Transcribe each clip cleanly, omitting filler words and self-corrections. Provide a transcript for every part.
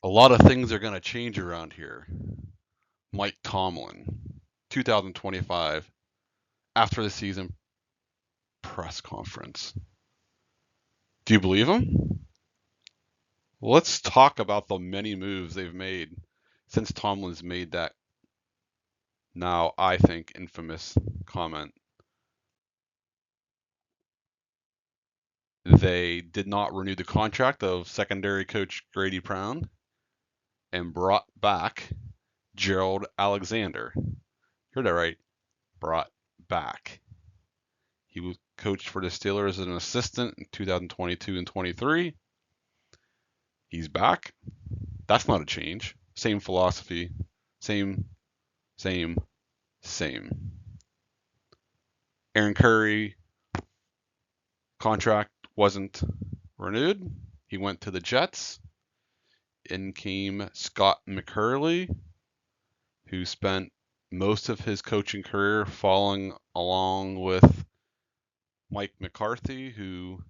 A lot of things are going to change around here. Mike Tomlin, 2025, after the season press conference. Do you believe him? Let's talk about the many moves they've made since Tomlin's made that now, I think, infamous comment. They did not renew the contract of secondary coach Grady Brown and brought back Gerald Alexander. Heard that right? Brought back. He was coached for the Steelers as an assistant in 2022 and 23. He's back. That's not a change. Same philosophy. Same, same, same. Aaron Curry contract wasn't renewed. He went to the Jets. In came Scott McCurley, who spent most of his coaching career following along with Mike McCarthy, who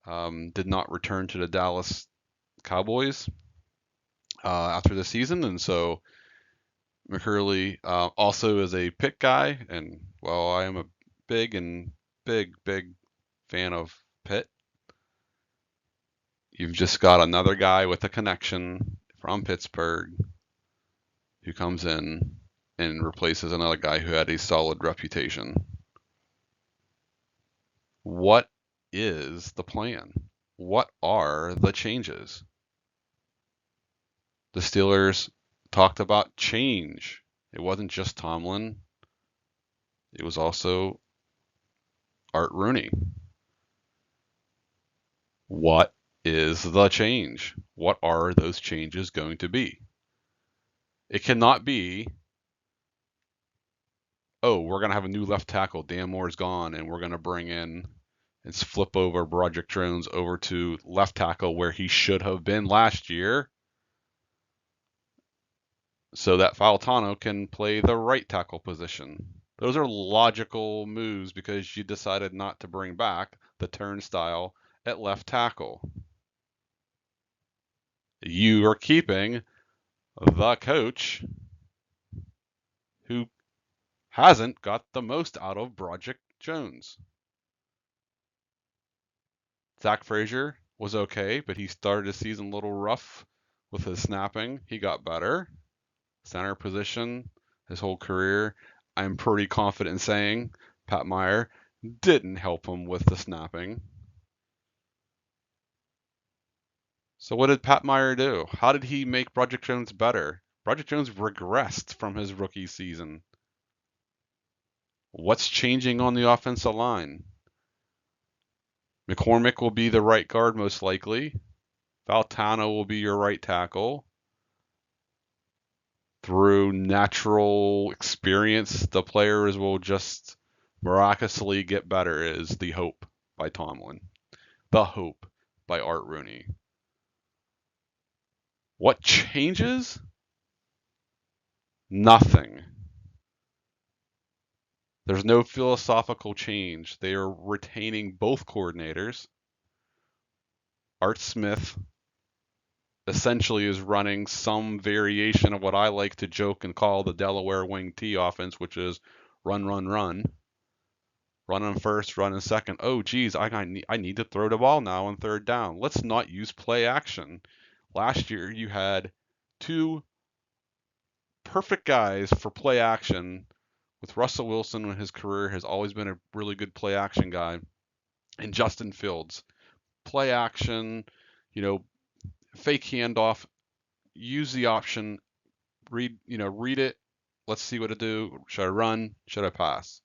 did not return to the Dallas Cowboys after the season. And so McCurley also is a Pitt guy. And well, I am a big fan of Pitt. You've just got another guy with a connection from Pittsburgh who comes in and replaces another guy who had a solid reputation. What is the plan? What are the changes? The Steelers talked about change. It wasn't just Tomlin. It was also Art Rooney. What is the change? What are those changes going to be? It cannot be, oh, we're going to have a new left tackle. Dan Moore's gone, and we're going to bring in and flip over Broderick Jones over to left tackle where he should have been last year so that Fautano can play the right tackle position. Those are logical moves because you decided not to bring back the turnstile at left tackle. You are keeping the coach who hasn't got the most out of Broderick Jones. Zach Frazier was okay, but he started the season a little rough with his snapping. He got better. Center position, his whole career, I'm pretty confident in saying Pat Meyer didn't help him with the snapping. So what did Pat Meyer do? How did he make Broderick Jones better? Broderick Jones regressed from his rookie season. What's changing on the offensive line? McCormick will be the right guard most likely. Fautano will be your right tackle. Through natural experience, the players will just miraculously get better is the hope by Tomlin. The hope by Art Rooney. What changes? Nothing. There's no philosophical change. They are retaining both coordinators. Art Smith essentially is running some variation of what I like to joke and call the Delaware wing T offense, which is run, run, run. Run on first, run on second. Oh, geez, I need to throw the ball now on third down. Let's not use play action. Last year, you had two perfect guys for play action with Russell Wilson, when his career has always been a really good play action guy, and Justin Fields. Play action, fake handoff, use the option, read it. Let's see what to do. Should I run? Should I pass?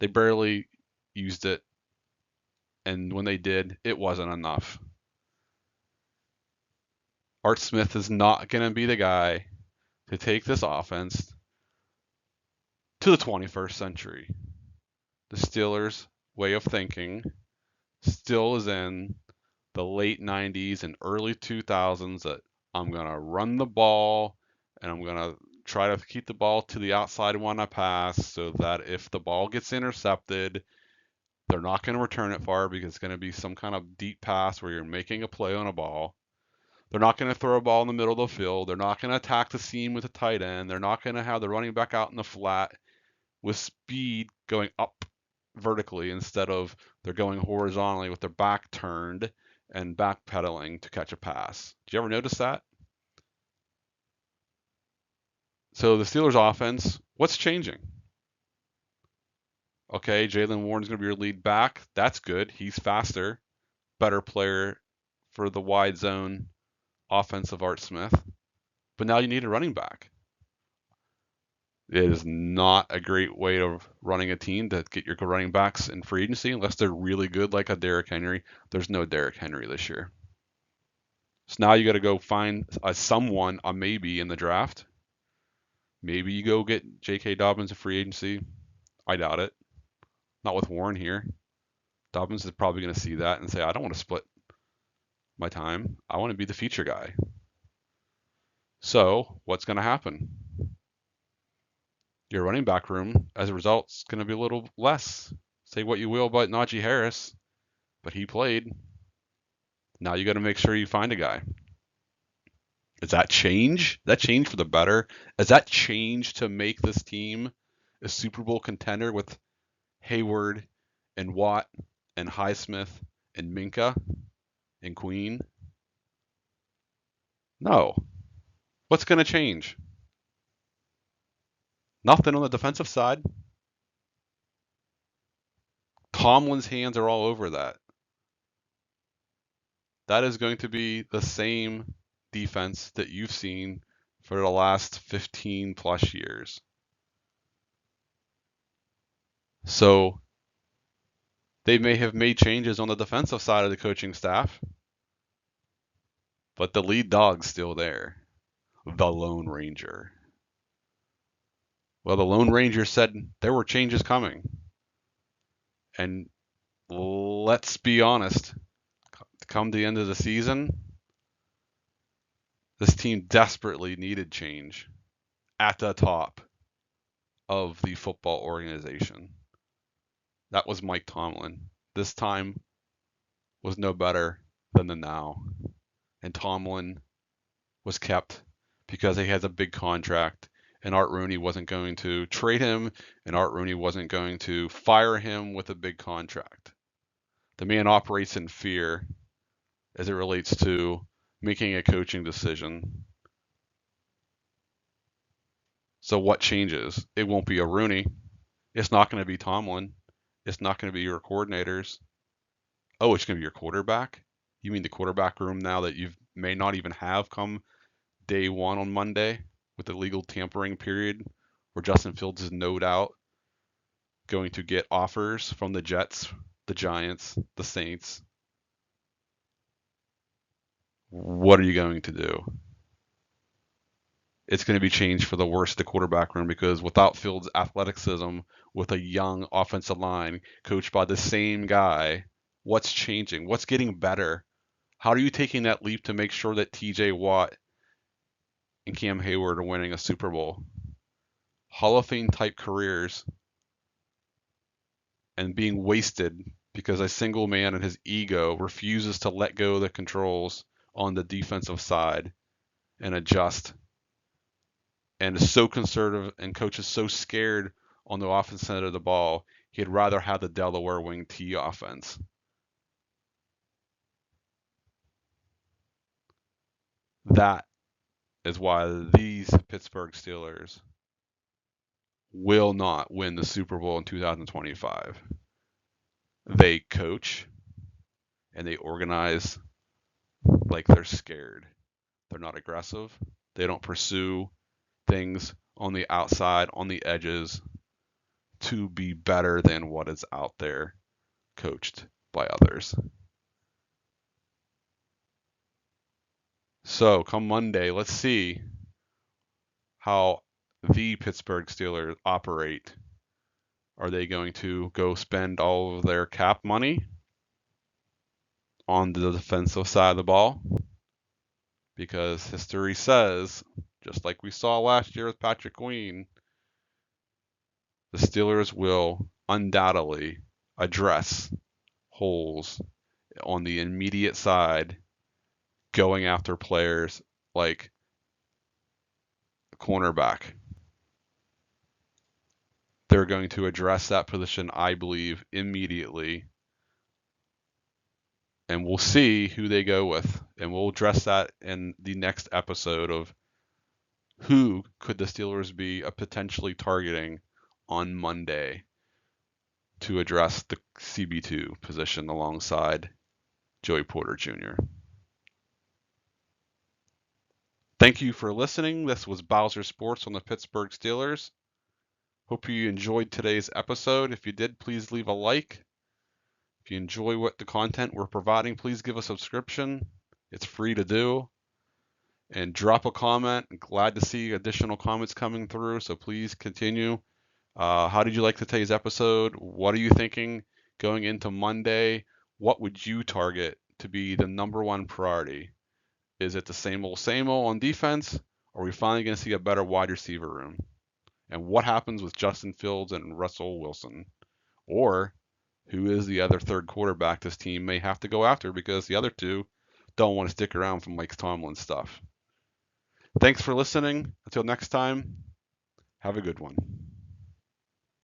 They barely used it, and when they did, it wasn't enough. Art Smith is not going to be the guy to take this offense to the 21st century. The Steelers' way of thinking still is in the late 90s and early 2000s that I'm going to run the ball and I'm going to try to keep the ball to the outside when I pass so that if the ball gets intercepted, they're not going to return it far because it's going to be some kind of deep pass where you're making a play on a ball. They're not going to throw a ball in the middle of the field. They're not going to attack the seam with a tight end. They're not going to have the running back out in the flat with speed going up vertically instead of they're going horizontally with their back turned and backpedaling to catch a pass. Did you ever notice that? So the Steelers offense, what's changing? Okay, Jaylen Warren's going to be your lead back. That's good. He's faster, better player for the wide zone offensive Art Smith. But now you need a running back. It is not a great way of running a team to get your running backs in free agency unless they're really good like a Derrick Henry. There's no Derrick Henry this year. So now you got to go find a maybe in the draft. Maybe you go get J.K. Dobbins in free agency. I doubt it. Not with Warren here. Dobbins is probably going to see that and say, I don't want to split my time. I want to be the feature guy. So what's going to happen? Your running back room, as a result, is going to be a little less. Say what you will about Najee Harris, but he played. Now you got to make sure you find a guy. Does that change? That change for the better? Does that change to make this team a Super Bowl contender with Hayward and Watt and Highsmith and Minka and Queen? No. What's going to change? Nothing on the defensive side. Tomlin's hands are all over that. That is going to be the same defense that you've seen for the last 15 plus years. So they may have made changes on the defensive side of the coaching staff, but the lead dog's still there, the Lone Ranger. Well, the Lone Ranger said there were changes coming. And let's be honest, come the end of the season, this team desperately needed change at the top of the football organization. That was Mike Tomlin. This time was no better than the now. And Tomlin was kept because he has a big contract, and Art Rooney wasn't going to trade him, and Art Rooney wasn't going to fire him with a big contract. The man operates in fear as it relates to making a coaching decision. So what changes? It won't be a Rooney. It's not going to be Tomlin. It's not going to be your coordinators. Oh, it's going to be your quarterback? You mean the quarterback room now that you may not even have come day one on Monday with the legal tampering period where Justin Fields is no doubt going to get offers from the Jets, the Giants, the Saints. What are you going to do? It's going to be changed for the worse at the quarterback room because without Fields' athleticism, with a young offensive line coached by the same guy, what's changing? What's getting better? How are you taking that leap to make sure that TJ Watt and Cam Hayward are winning a Super Bowl? Hall of Fame type careers and being wasted because a single man and his ego refuses to let go of the controls on the defensive side and adjust, and is so conservative, and coach is so scared on the offense side of the ball, he'd rather have the Delaware wing T offense. That is why these Pittsburgh Steelers will not win the Super Bowl in 2025. They coach and they organize like they're scared. They're not aggressive. They don't pursue things on the outside, on the edges, to be better than what is out there, coached by others. So come Monday, let's see how the Pittsburgh Steelers operate. Are they going to go spend all of their cap money on the defensive side of the ball? Because history says, just like we saw last year with Patrick Queen, the Steelers will undoubtedly address holes on the immediate side going after players like cornerback. They're going to address that position, I believe, immediately. And we'll see who they go with. And we'll address that in the next episode of who could the Steelers be potentially targeting on Monday to address the CB2 position alongside Joey Porter Jr. Thank you for listening. This was Bowser Sports on the Pittsburgh Steelers. Hope you enjoyed today's episode. If you did, please leave a like. If you enjoy what the content we're providing, please give a subscription. It's free to do. And drop a comment. I'm glad to see additional comments coming through, so please continue. How did you like today's episode? What are you thinking going into Monday? What would you target to be the number one priority? Is it the same old on defense? Or are we finally going to see a better wide receiver room? And what happens with Justin Fields and Russell Wilson? Or who is the other third quarterback this team may have to go after because the other two don't want to stick around for Mike Tomlin stuff? Thanks for listening. Until next time, have a good one.